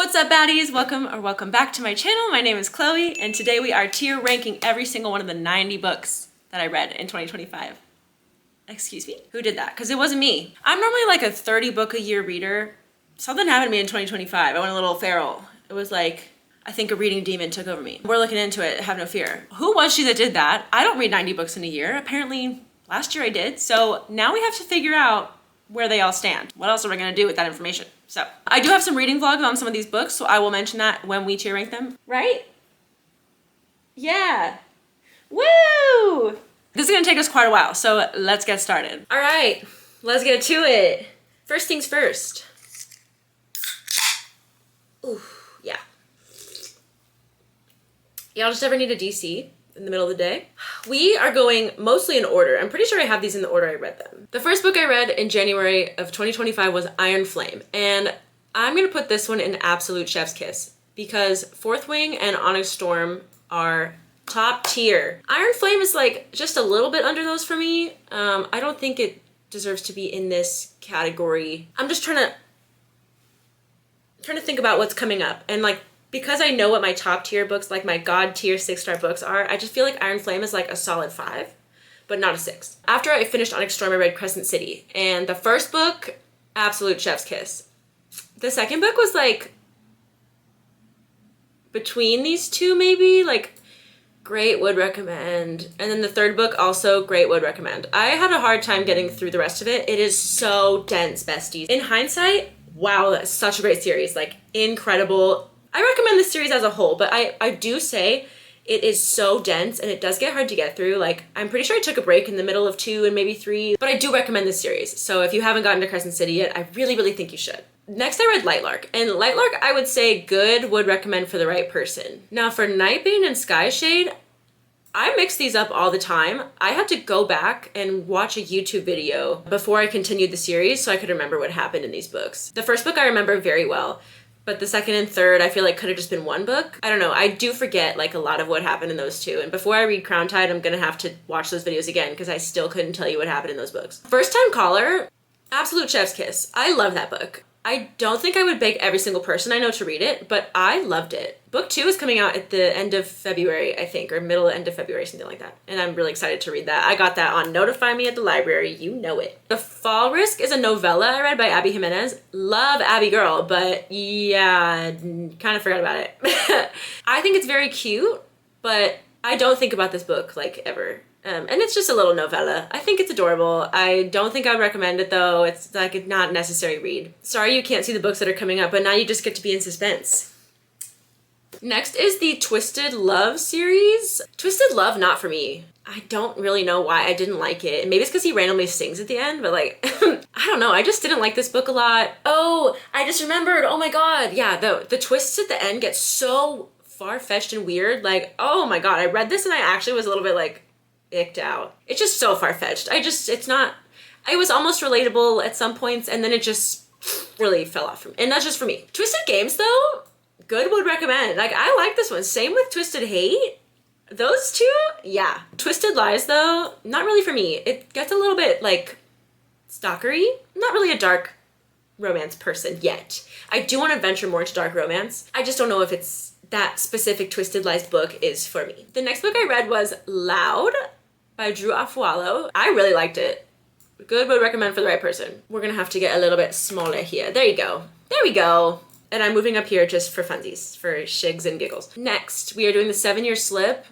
What's up, baddies? Welcome back to my channel. My name is Chloe, and today we are tier ranking every single one of the 90 books that I read in 2025. Excuse me? Who did that? Because it wasn't me. I'm normally like a 30 book a year reader. Something happened to me in 2025. I went a little feral. It was like, I think a reading demon took over me. We're looking into it, have no fear. Who was she that did that? I don't read 90 books in a year. Apparently last year I did. So now we have to figure out where they all stand. What else are we gonna do with that information? So I do have some reading vlogs on some of these books, so I will mention that when we tier rank them. Right? Yeah. Woo! This is gonna take us quite a while, so let's get started. All right, let's get to it. First things first. Ooh, yeah. Y'all just ever need a DC in the middle of the day? We are going mostly in order. I'm pretty sure I have these in the order I read them. The first book I read in January of 2025 was Iron Flame, and I'm gonna put this one in absolute chef's kiss because Fourth Wing and Onyx Storm are top tier. Iron Flame is like just a little bit under those for me. I don't think it deserves to be in this category. I'm just trying to think about what's coming up, and like, because I know what my top tier books, like my god tier 6-star books are, I just feel like Iron Flame is like a solid 5, but not a 6. After I finished Onyx Storm, I read Crescent City, and the first book, absolute chef's kiss. The second book was like between these two, maybe, like great, would recommend. And then the third book, also great, would recommend. I had a hard time getting through the rest of it. It is so dense, besties. In hindsight, wow, that's such a great series, like incredible. I recommend this series as a whole, but I do say it is so dense and it does get hard to get through. Like, I'm pretty sure I took a break in the middle of 2 and maybe 3, but I do recommend this series. So if you haven't gotten to Crescent City yet, I really, really think you should. Next, I read Lightlark, and Lightlark, I would say good, would recommend for the right person. Now for Nightbane and Skyshade, I mix these up all the time. I had to go back and watch a YouTube video before I continued the series so I could remember what happened in these books. The first book I remember very well, but the second and third, I feel like could have just been one book. I don't know, I do forget like a lot of what happened in those two. And before I read Crown Tide, I'm gonna have to watch those videos again because I still couldn't tell you what happened in those books. First Time Caller, absolute chef's kiss. I love that book. I don't think I would beg every single person I know to read it, but I loved it. Book 2 is coming out at the end of February, I think, or middle end of February, something like that. And I'm really excited to read that. I got that on Notify Me at the library, you know it. The Fall Risk is a novella I read by Abby Jimenez. Love Abby girl, but yeah, kind of forgot about it. I think it's very cute, but I don't think about this book like ever. And it's just a little novella. I think it's adorable. I don't think I'd recommend it though. It's like a not necessary read. Sorry you can't see the books that are coming up, but now you just get to be in suspense. Next is the Twisted Love series. Twisted Love, not for me. I don't really know why I didn't like it. Maybe it's because he randomly sings at the end, but like, I don't know. I just didn't like this book a lot. Oh, I just remembered. Oh my God. Yeah, the twists at the end get so far-fetched and weird. Like, oh my God, I read this and I actually was a little bit like, icked out. It's just so far-fetched. It's not, it was almost relatable at some points and then it just really fell off from me. And that's just for me. Twisted Games though, good, would recommend. Like, I like this one. Same with Twisted Hate. Those two, yeah. Twisted Lies though, not really for me. It gets a little bit like stalkery. I'm not really a dark romance person yet. I do want to venture more into dark romance. I just don't know if it's that specific Twisted Lies book is for me. The next book I read was Loud by Drew Afualo. I really liked it. Good, would recommend for the right person. We're gonna have to get a little bit smaller here. There you go. There we go. And I'm moving up here just for funsies, for shigs and giggles. Next, we are doing the 7-Year Slip.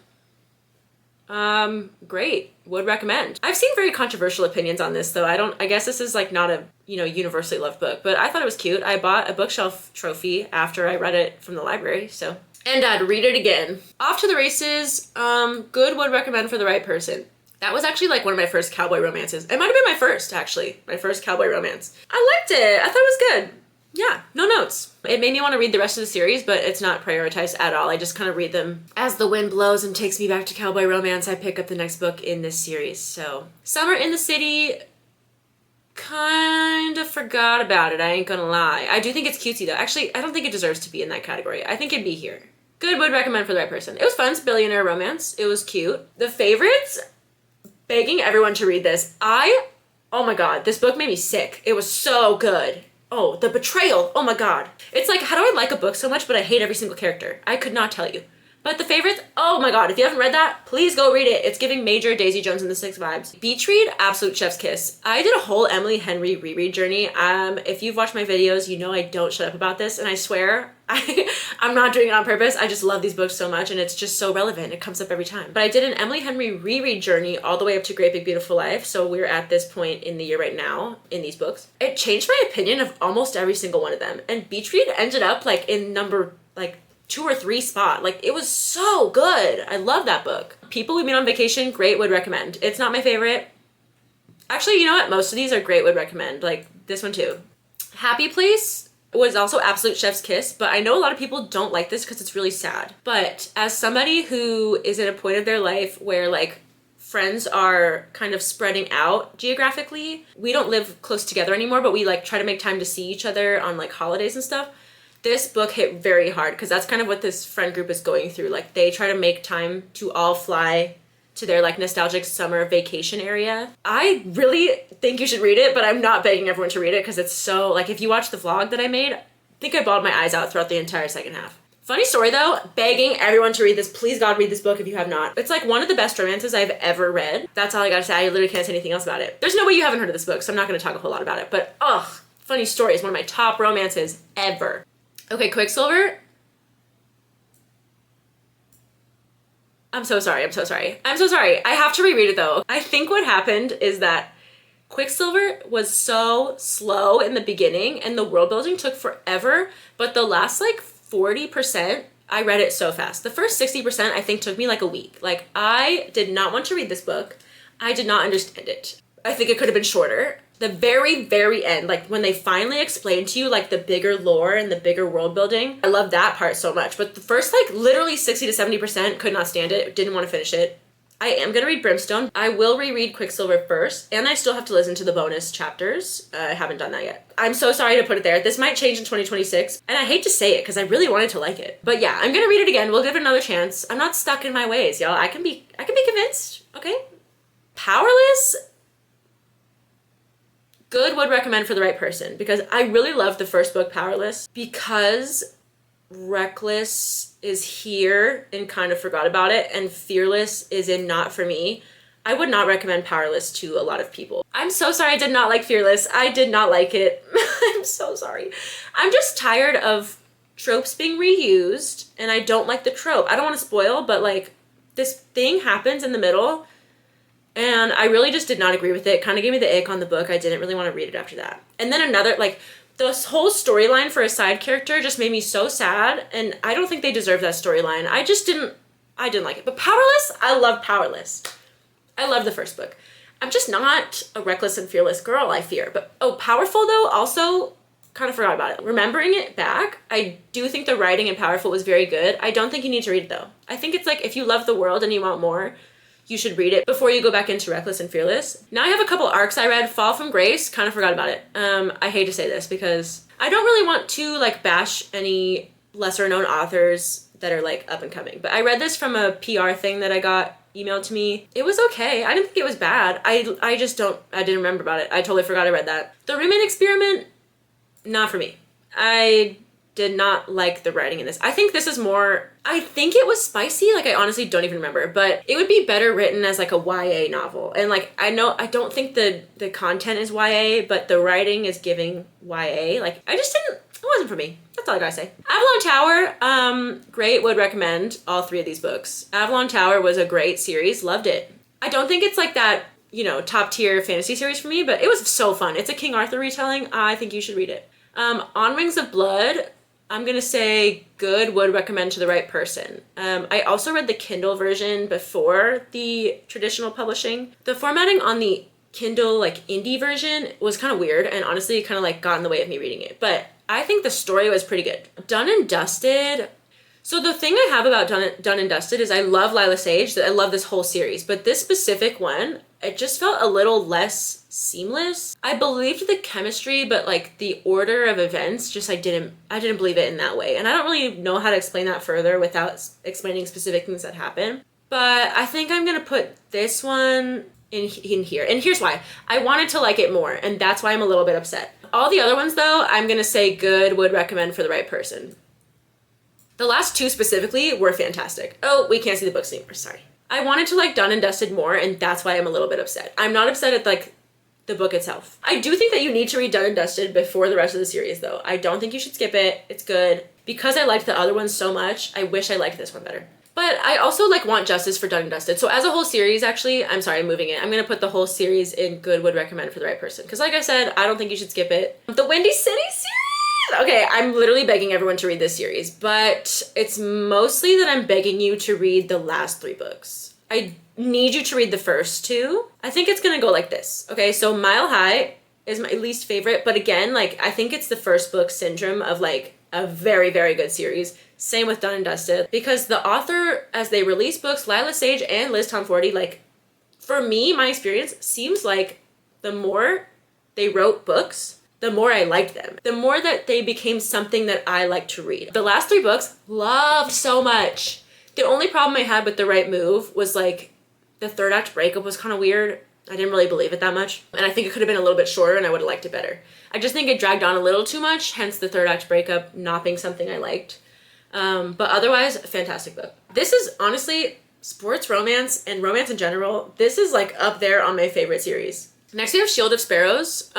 Great, would recommend. I've seen very controversial opinions on this though. I guess this is like not a, universally loved book, but I thought it was cute. I bought a bookshelf trophy after I read it from the library, so. And I'd read it again. Off to the Races, good, would recommend for the right person. That was actually like one of my first cowboy romances. It might have been my first, actually. My first cowboy romance. I liked it. I thought it was good. Yeah, no notes. It made me want to read the rest of the series, but it's not prioritized at all. I just kind of read them as the wind blows and takes me back to cowboy romance. I pick up the next book in this series, so. Summer in the City, kind of forgot about it, I ain't gonna lie. I do think it's cutesy though. Actually, I don't think it deserves to be in that category. I think it'd be here. Good, would recommend for the right person. It was fun, it's billionaire romance. It was cute. The Favorites, begging everyone to read this. Oh my God, this book made me sick. It was so good. Oh, the betrayal. Oh my god. It's like, how do I like a book so much, but I hate every single character? I could not tell you. But the favorites, oh my god, if you haven't read that, please go read it. It's giving major Daisy Jones and the Six vibes. Beach read, absolute chef's kiss. I did a whole Emily Henry reread journey. If you've watched my videos, you know I don't shut up about this, and I swear, I'm not doing it on purpose. I just love these books so much, and it's just so relevant. It comes up every time. But I did an Emily Henry reread journey all the way up to Great Big Beautiful Life, so we're at this point in the year right now in these books. It changed my opinion of almost every single one of them, and Beach read ended up like in number like 2 or 3 spot. Like, it was so good. I love that book. People We Meet on Vacation, great, would recommend. It's not my favorite. Actually, you know what? Most of these are great, would recommend. Like, this one too. Happy Place was also absolute chef's kiss, but I know a lot of people don't like this because it's really sad. But as somebody who is at a point of their life where, like, friends are kind of spreading out geographically, we don't live close together anymore, but we, like, try to make time to see each other on, like, holidays and stuff. This book hit very hard because that's kind of what this friend group is going through. Like, they try to make time to all fly to their, like, nostalgic summer vacation area. I really think you should read it, but I'm not begging everyone to read it because it's so, like, if you watch the vlog that I made, I think I bawled my eyes out throughout the entire second half. Funny story though, begging everyone to read this. Please God, read this book if you have not. It's like one of the best romances I've ever read. That's all I gotta say. I literally can't say anything else about it. There's no way you haven't heard of this book, so I'm not gonna talk a whole lot about it, but ugh, Funny Story is one of my top romances ever. Okay, Quicksilver. I'm so sorry. I have to reread it though. I think what happened is that Quicksilver was so slow in the beginning and the world building took forever, but the last like 40%, I read it so fast. The first 60% I think took me like a week. Like, I did not want to read this book. I did not understand it. I think it could have been shorter. The very, very end, like when they finally explain to you like the bigger lore and the bigger world building, I love that part so much. But the first like literally 60 to 70% could not stand it, didn't want to finish it. I am gonna read Brimstone. I will reread Quicksilver first, and I still have to listen to the bonus chapters. I haven't done that yet. I'm so sorry to put it there. This might change in 2026, and I hate to say it because I really wanted to like it. But yeah, I'm gonna read it again. We'll give it another chance. I'm not stuck in my ways, y'all. I can be convinced, okay? Powerless, good, would recommend for the right person, because I really loved the first book, Powerless, because Reckless is here and kind of forgot about it, and Fearless is in Not For Me. I would not recommend Powerless to a lot of people. I'm so sorry I did not like Fearless. I did not like it. I'm so sorry. I'm just tired of tropes being reused, and I don't like the trope. I don't want to spoil, but like this thing happens in the middle, and I really just did not agree with it. Kind of gave me the ick on the book. I didn't really want to read it after that. And then another, like, this whole storyline for a side character just made me so sad, and I don't think they deserve that storyline. I didn't like it. But Powerless, I love Powerless. I love the first book. I'm just not a reckless and fearless girl, I fear. But, oh, Powerful, though, also kind of forgot about it. Remembering it back, I do think the writing in Powerful was very good. I don't think you need to read it, though. I think it's like, if you love the world and you want more, you should read it before you go back into Reckless and Fearless. Now I have a couple arcs I read. Fall from Grace, kind of forgot about it. I hate to say this because I don't really want to like bash any lesser known authors that are like up and coming, but I read this from a PR thing that I got emailed to me. It was okay. I didn't think it was bad. I didn't remember about it. I totally forgot I read that. The Roommate Experiment, not for me. I did not like the writing in this. I think this is more, I think it was spicy, like I honestly don't even remember, but it would be better written as like a YA novel. And like, I don't think the content is YA, but the writing is giving YA. Like, it wasn't for me. That's all I gotta say. Avalon Tower, great, would recommend all 3 of these books. Avalon Tower was a great series, loved it. I don't think it's like that, you know, top tier fantasy series for me, but it was so fun. It's a King Arthur retelling. I think you should read it. On Wings of Blood, I'm gonna say good, would recommend to the right person. I also read the Kindle version before the traditional publishing. The formatting on the Kindle like indie version was kind of weird, and honestly kind of like got in the way of me reading it. But I think the story was pretty good. Done and Dusted. So the thing I have about Done and Dusted is I love Lila Sage. I love this whole series, but this specific one, it just felt a little less seamless. I believed the chemistry, but like the order of events, just I didn't believe it in that way. And I don't really know how to explain that further without explaining specific things that happen. But I think I'm gonna put this one in here. And here's why. I wanted to like it more, and that's why I'm a little bit upset. All the other ones though, I'm gonna say good, would recommend for the right person. The last two specifically were fantastic. Oh, we can't see the books anymore, sorry. I wanted to like done and dusted more, and that's why I'm a little bit upset. I'm not upset at like the book itself. I do think that you need to read Done and Dusted before the rest of the series though. I don't think you should skip it. It's good. Because I liked the other ones so much, I wish I liked this one better. But I also like want justice for Done and Dusted. So as a whole series, actually, I'm sorry, I'm moving it. I'm gonna put the whole series in good, would recommend for the right person. Because like I said, I don't think you should skip it. The Windy City series! Okay, I'm literally begging everyone to read this series, but it's mostly that I'm begging you to read the last 3 books. I need you to read the first 2. I think it's gonna go like this. Okay, so Mile High is my least favorite, but again, like I think it's the first book syndrome of like a very, very good series. Same with Done and Dusted, because the author, as they release books, Lila Sage and Liz Tomforty, like for me, my experience seems like the more they wrote books, the more I liked them. The more that they became something that I like to read. The last 3 books, loved so much. The only problem I had with The Right Move was like the 3rd act breakup was kind of weird. I didn't really believe it that much. And I think it could have been a little bit shorter and I would have liked it better. I just think it dragged on a little too much, hence the 3rd act breakup not being something I liked. But otherwise, fantastic book. This is honestly sports romance and romance in general. This is like up there on my favorite series. Next we have Shield of Sparrows.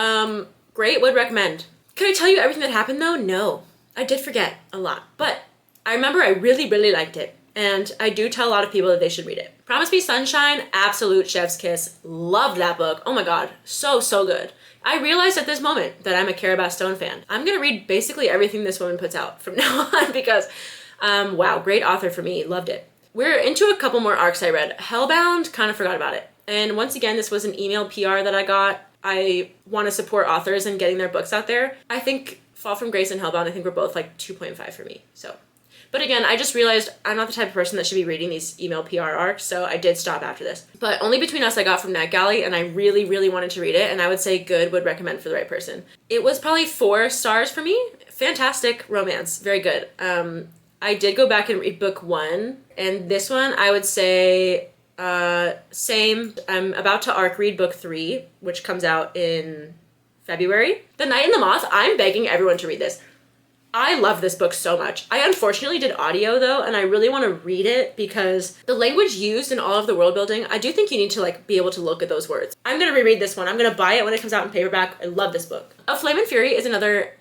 Great, would recommend. Can I tell you everything that happened though? No. I did forget a lot. But I remember I really, really liked it. And I do tell a lot of people that they should read it. Promise Me Sunshine, absolute chef's kiss. Loved that book. Oh my god, so, so good. I realized at this moment that I'm a Cara Stone fan. I'm gonna read basically everything this woman puts out from now on because, wow, great author for me. Loved it. We're into a couple more arcs I read. Hellbound, kind of forgot about it. And once again, this was an email PR that I got. I want to support authors and getting their books out there. I think Fall from Grace and Hellbound, I think were both like 2.5 for me, so. But again, I just realized I'm not the type of person that should be reading these email PR arcs, so I did stop after this. But Only Between Us I got from NetGalley, and I really, really wanted to read it, and I would say good, would recommend for the right person. It was probably 4 stars for me. Fantastic romance, very good. I did go back and read book 1, and this one I would say same. I'm about to arc read book 3, which comes out in February. The Night and the Moth, I'm begging everyone to read this. I love this book so much. I unfortunately did audio though, and I really want to read it because the language used in all of the world building, I do think you need to like be able to look at those words. I'm going to reread this one. I'm going to buy it when it comes out in paperback. I love this book. A Flame and Fury is another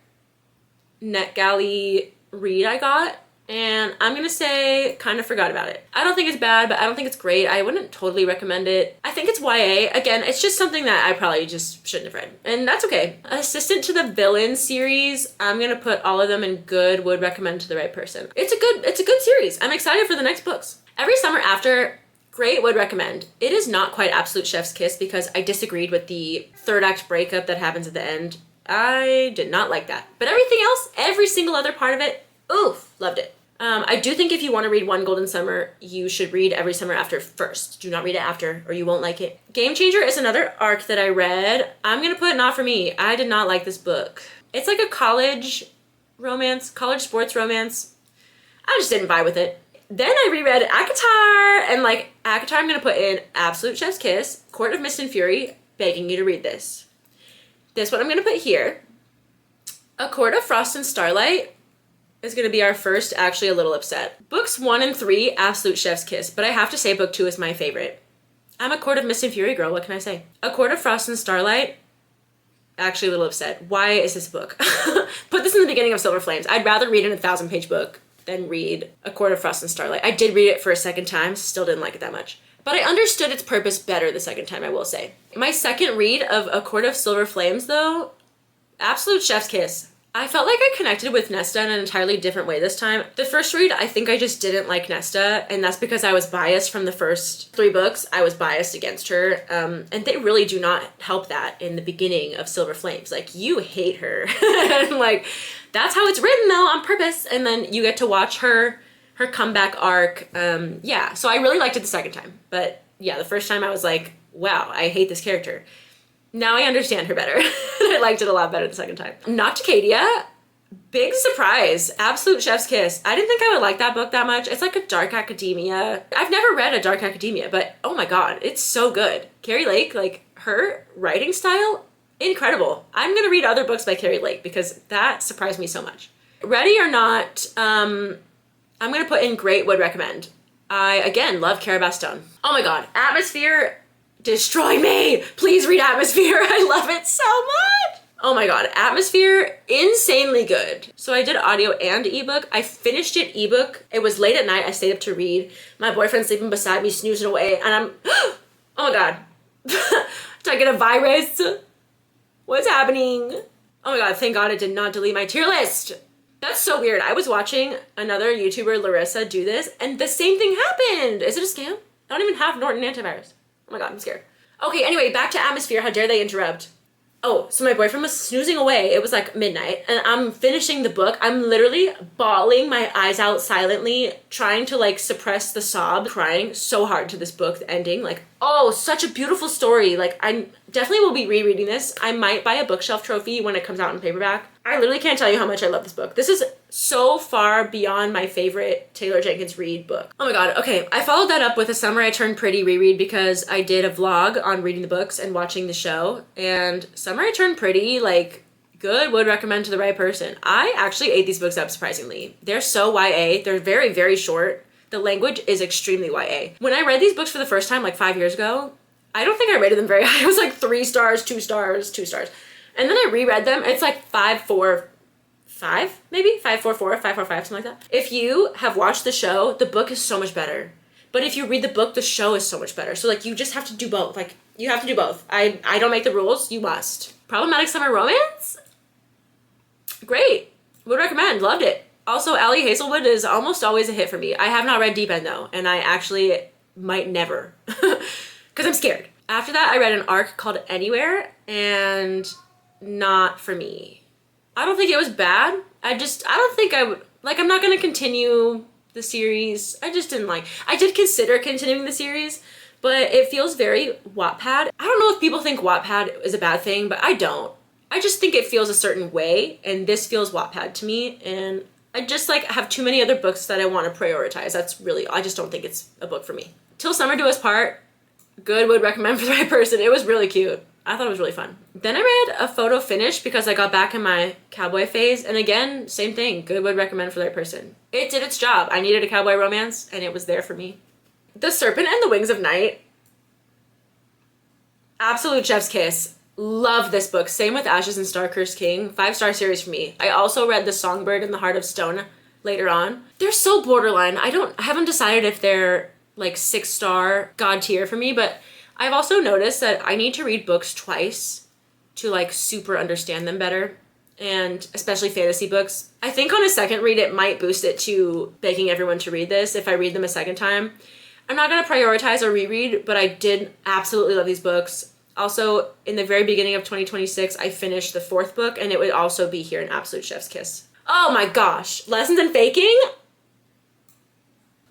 NetGalley read I got, and I'm going to say kind of forgot about it. I don't think it's bad, but I don't think it's great. I wouldn't totally recommend it. I think it's YA. Again, it's just something that I probably just shouldn't have read, and that's okay. Assistant to the Villain series, I'm going to put all of them in good, would recommend to the right person. It's a good series. I'm excited for the next books. Every Summer After, great, would recommend. It is not quite absolute chef's kiss because I disagreed with the 3rd act breakup that happens at the end. I did not like that. But everything else, every single other part of it, oof, loved it. I do think if you want to read One Golden Summer, you should read Every Summer After first. Do not read it after or you won't like it. Game Changer is another arc that I read. I'm going to put not for me. I did not like this book. It's like a college romance, college sports romance. I just didn't vibe with it. Then I reread ACOTAR, and like ACOTAR I'm going to put in absolute chef's kiss, Court of Mist and Fury, begging you to read this. This one I'm going to put here. A Court of Frost and Starlight is going to be our first actually a little upset. Books 1 and 3, absolute chef's kiss, but I have to say book 2 is my favorite. I'm a Court of Mist and Fury girl, what can I say? A Court of Frost and Starlight, actually a little upset. Why is this book? Put this in the beginning of Silver Flames. I'd rather read an 1,000-page book than read A Court of Frost and Starlight. I did read it for a second time, still didn't like it that much. But I understood its purpose better the second time, I will say. My second read of A Court of Silver Flames, though, absolute chef's kiss. I felt like I connected with Nesta in an entirely different way this time. The first read, I think I just didn't like Nesta, and that's because I was biased from the first 3 books. I was biased against her, and they really do not help that in the beginning of Silver Flames. Like, you hate her. And like, that's how it's written though, on purpose, and then you get to watch her comeback arc. Yeah, so I really liked it the second time. But yeah, the first time I was like, wow, I hate this character. Now I understand her better. I liked it a lot better the second time. Nocticadia, big surprise. Absolute chef's kiss. I didn't think I would like that book that much. It's like a dark academia. I've never read a dark academia, but oh my god, it's so good. Carrie Lake, like her writing style, incredible. I'm gonna read other books by Carrie Lake because that surprised me so much. Ready or Not, I'm gonna put in great, would recommend. I, again, love Cara Bastone. Oh my god, Atmosphere destroyed me! Please read Atmosphere, I love it so much! Oh my god, Atmosphere, insanely good. So I did audio and ebook. I finished it ebook. It was late at night, I stayed up to read. My boyfriend's sleeping beside me, snoozing away, and I'm, oh my god. Did I get a virus? What's happening? Oh my god, thank god it did not delete my tier list. That's so weird. I was watching another YouTuber, Larissa, do this, and the same thing happened. Is it a scam? I don't even have Norton antivirus. Oh my god, I'm scared. Okay, anyway, back to Atmosphere. How dare they interrupt? Oh, so my boyfriend was snoozing away. It was like midnight, and I'm finishing the book. I'm literally bawling my eyes out silently, trying to like suppress the sob, crying so hard to this book, the ending. Like, oh, such a beautiful story. Like, I definitely will be rereading this. I might buy a bookshelf trophy when it comes out in paperback. I literally can't tell you how much I love this book. This is so far beyond my favorite Taylor Jenkins Reid book. Oh my god, okay. I followed that up with a Summer I Turned Pretty reread because I did a vlog on reading the books and watching the show. And Summer I Turned Pretty, like, good, would recommend to the right person. I actually ate these books up, surprisingly. They're so YA. They're very, very short. The language is extremely YA. When I read these books for the first time, like 5 years ago, I don't think I rated them very high. It was like 3 stars, 2 stars, 2 stars. And then I reread them. It's like 5, 4, 5, maybe? 5, 4, 4, 5, 4, 5, something like that. If you have watched the show, the book is so much better. But if you read the book, the show is so much better. So like you just have to do both. Like you have to do both. I don't make the rules. You must. Problematic Summer Romance? Great. Would recommend. Loved it. Also, Allie Hazelwood is almost always a hit for me. I have not read Deep End though, and I actually might never. Because I'm scared. After that, I read an arc called Anywhere, and not for me. I don't think it was bad. I don't think I would, like, I'm not going to continue the series. I just didn't like, I did consider continuing the series, but it feels very Wattpad. I don't know if people think Wattpad is a bad thing, but I don't. I just think it feels a certain way, and this feels Wattpad to me, and I just, like, have too many other books that I want to prioritize. That's really, I just don't think it's a book for me. Till Summer Do Us Part, good, would recommend for the right person. It was really cute. I thought it was really fun. Then I read A Photo Finish because I got back in my cowboy phase. And again, same thing. Good, would recommend for the right person. It did its job. I needed a cowboy romance and it was there for me. The Serpent and the Wings of Night. Absolute chef's kiss. Love this book. Same with Ashes and Star-Cursed King. 5-star series for me. I also read The Songbird and the Heart of Stone later on. They're so borderline. I haven't decided if they're like 6-star god tier for me, but I've also noticed that I need to read books twice to like super understand them better, and especially fantasy books. I think on a second read it might boost it to begging everyone to read this if I read them a second time. I'm not going to prioritize or reread, but I did absolutely love these books. Also, in the very beginning of 2026, I finished the 4th book, and it would also be here in Absolute Chef's Kiss. Oh my gosh, Lessons in Faking?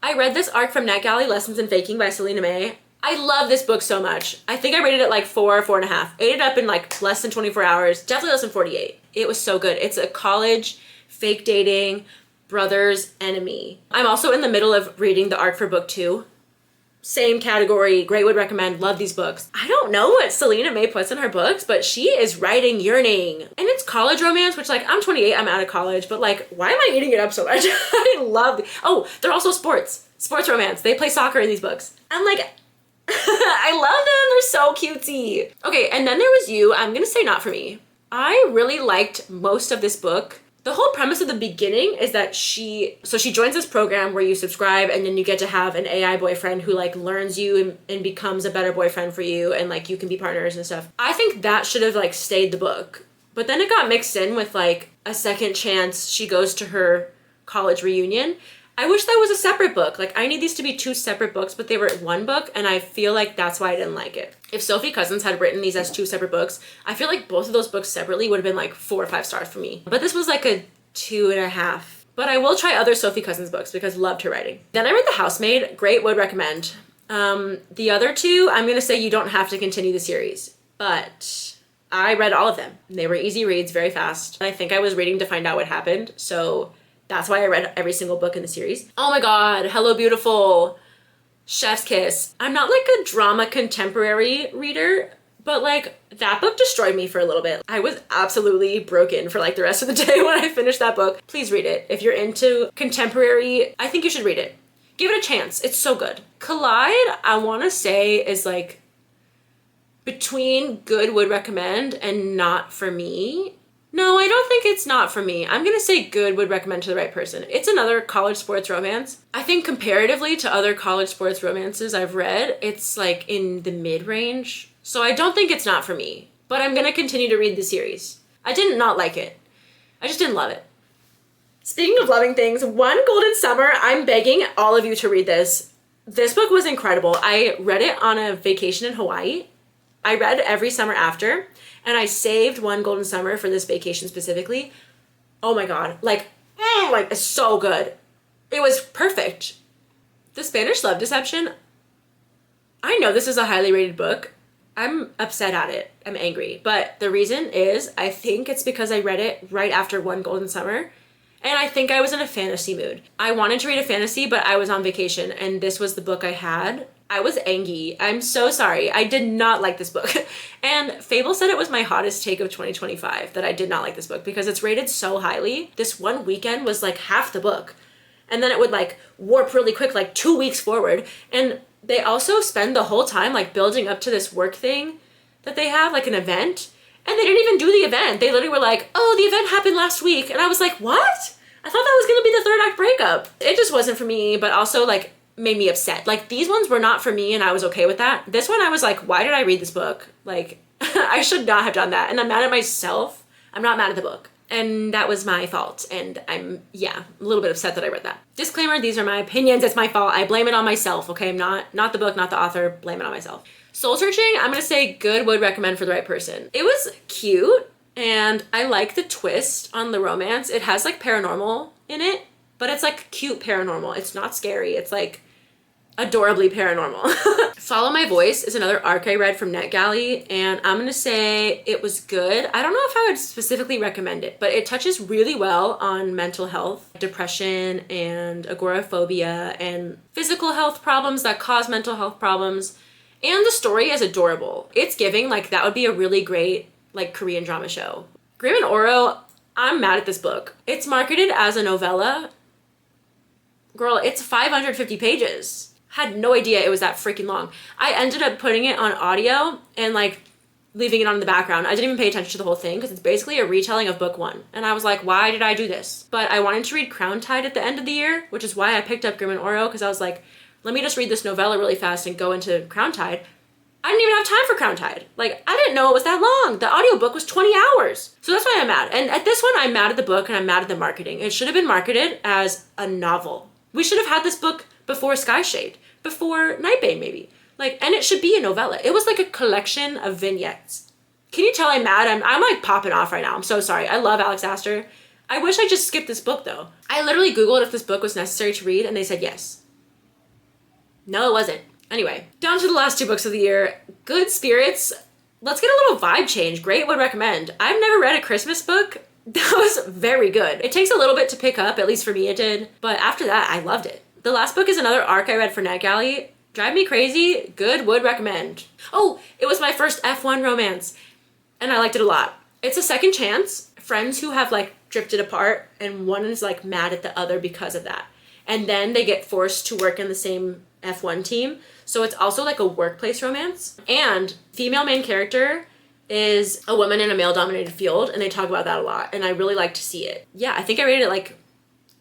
I read this arc from NetGalley, Lessons in Faking by Selena May. I love this book so much. I think I rated it like 4, 4.5. Ate it up in like less than 24 hours. Definitely less than 48. It was so good. It's a college, fake dating, brother's enemy. I'm also in the middle of reading the arc for book 2. Same category, great, would recommend, love these books. I don't know what Selena May puts in her books, but she is writing yearning. And it's college romance, which like, I'm 28, I'm out of college, but like, why am I eating it up so much? I love, oh, they're also sports romance. They play soccer in these books. I'm like, I love them, they're so cutesy. Okay, and then there was You. I'm gonna say not for me. I really liked most of this book. The whole premise of the beginning is that she joins this program where you subscribe and then you get to have an AI boyfriend who like learns you and becomes a better boyfriend for you, and like you can be partners and stuff. I think that should have like stayed the book. But then it got mixed in with like a second chance. She goes to her college reunion. I wish that was a separate book. Like I need these to be 2 separate books, but they were 1 book, and I feel like that's why I didn't like it. If Sophie Cousins had written these as 2 separate books, I feel like both of those books separately would have been like 4 or 5 stars for me. But this was like a 2.5. But I will try other Sophie Cousins books because loved her writing. Then I read The Housemaid. Great, would recommend. The other 2, I'm gonna say you don't have to continue the series, but I read all of them. They were easy reads, very fast. I think I was reading to find out what happened, so that's why I read every single book in the series. Oh my god, Hello Beautiful, Chef's Kiss. I'm not like a drama contemporary reader, But like that book destroyed me for a little bit. I was absolutely broken for like the rest of the day when I finished that book. Please read it. If you're into contemporary, I think you should read it. Give it a chance. It's so good. Collide, I want to say, is like between good would recommend and not for me. No, I don't think it's not for me. I'm gonna say good would recommend to the right person. It's another college sports romance. I think comparatively to other college sports romances I've read, it's like in the mid-range. So I don't think it's not for me, but I'm gonna continue to read the series. I didn't not like it. I just didn't love it. Speaking of loving things, One Golden Summer, I'm begging all of you to read this. This book was incredible. I read it on a vacation in Hawaii. I read every summer after, and I saved One Golden Summer for this vacation specifically. Oh my God, like it's so good. It was perfect. The Spanish Love Deception, I know this is a highly rated book. I'm upset at it. I'm angry. But the reason is I think it's because I read it right after One Golden Summer. And I think I was in a fantasy mood. I wanted to read a fantasy, but I was on vacation and this was the book I had. I was angry. I'm so sorry. I did not like this book. And Fable said it was my hottest take of 2025 that I did not like this book because it's rated so highly. This one weekend was like half the book. And then it would like warp really quick, like 2 weeks forward. And they also spend the whole time like building up to this work thing that they have, like an event. And they didn't even do the event. They literally were like, oh, the event happened last week. And I was like, what? I thought that was gonna be the third act breakup. It just wasn't for me, but also like made me upset. Like these ones were not for me and I was okay with that. This one I was like, why did I read this book? Like I should not have done that. And I'm mad at myself. I'm not mad at the book. And that was my fault. And I'm, a little bit upset that I read that. Disclaimer, these are my opinions. It's my fault. I blame it on myself, okay? I'm not the book, not the author. Blame it on myself. Soul Searching, I'm gonna say good would recommend for the right person. It was cute and I like the twist on the romance. It has like paranormal in it, but it's like cute paranormal. It's not scary. It's like adorably paranormal. Follow My Voice is another arc I read from NetGalley, and I'm gonna say it was good. I don't know if I would specifically recommend it, but it touches really well on mental health, depression, and agoraphobia, and physical health problems that cause mental health problems. And the story is adorable. It's giving, like, that would be a really great, like, Korean drama show. Grim and Oro, I'm mad at this book. It's marketed as a novella. Girl, it's 550 pages. Had no idea it was that freaking long. I ended up putting it on audio and, like, leaving it on in the background. I didn't even pay attention to the whole thing because it's basically a retelling of book one. And I was like, why did I do this? But I wanted to read Crown Tide at the end of the year, which is why I picked up Grim and Oro, because I was like, let me just read this novella really fast and go into Crown Tide. I didn't even have time for Crown Tide. Like, I didn't know it was that long. The audiobook was 20 hours. So that's why I'm mad. And at this one, I'm mad at the book and I'm mad at the marketing. It should have been marketed as a novel. We should have had this book before Skyshade, before Nightbane maybe. Like, and it should be a novella. It was like a collection of vignettes. Can you tell I'm mad? I'm like popping off right now. I'm so sorry. I love Alex Astor. I wish I just skipped this book though. I literally Googled if this book was necessary to read and they said yes. No, it wasn't. Anyway, down to the last two books of the year. Good Spirits. Let's get a little vibe change. Great would recommend. I've never read a Christmas book. That was very good. It takes a little bit to pick up, at least for me it did. But after that, I loved it. The last book is another arc I read for NetGalley. Drive Me Crazy. Good would recommend. Oh, it was my first F1 romance. And I liked it a lot. It's a second chance. Friends who have like drifted apart and one is like mad at the other because of that. And then they get forced to work in the same F1 team. So it's also like a workplace romance. And female main character is a woman in a male-dominated field, and they talk about that a lot, and I really like to see it. Yeah, I think I rated it like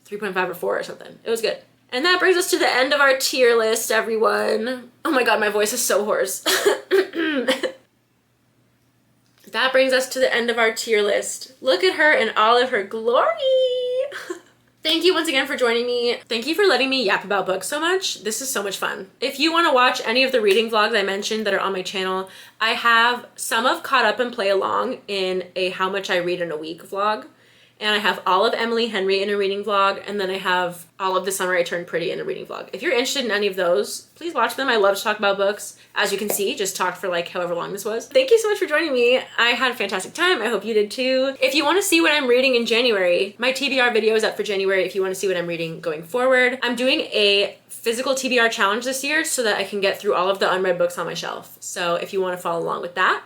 3.5 or 4 or something. It was good. And that brings us to the end of our tier list, everyone. Oh my god, my voice is so hoarse. That brings us to the end of our tier list. Look at her in all of her glory. Thank you once again for joining me. Thank you for letting me yap about books so much. This is so much fun. If you want to watch any of the reading vlogs I mentioned that are on my channel, I have some of Caught Up and Play Along in a How Much I Read in a Week vlog. And I have all of Emily Henry in a reading vlog, and then I have all of The Summer I Turned Pretty in a reading vlog. If you're interested in any of those, please watch them. I love to talk about books. As you can see, just talked for like however long this was. Thank you so much for joining me. I had a fantastic time. I hope you did too. If you want to see what I'm reading in January, my TBR video is up for January if you want to see what I'm reading going forward. I'm doing a physical TBR challenge this year so that I can get through all of the unread books on my shelf. So if you want to follow along with that,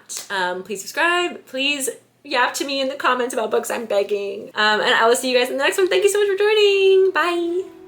please subscribe. Please yap to me in the comments about books, I'm begging. And I will see you guys in the next one. Thank you so much for joining. Bye.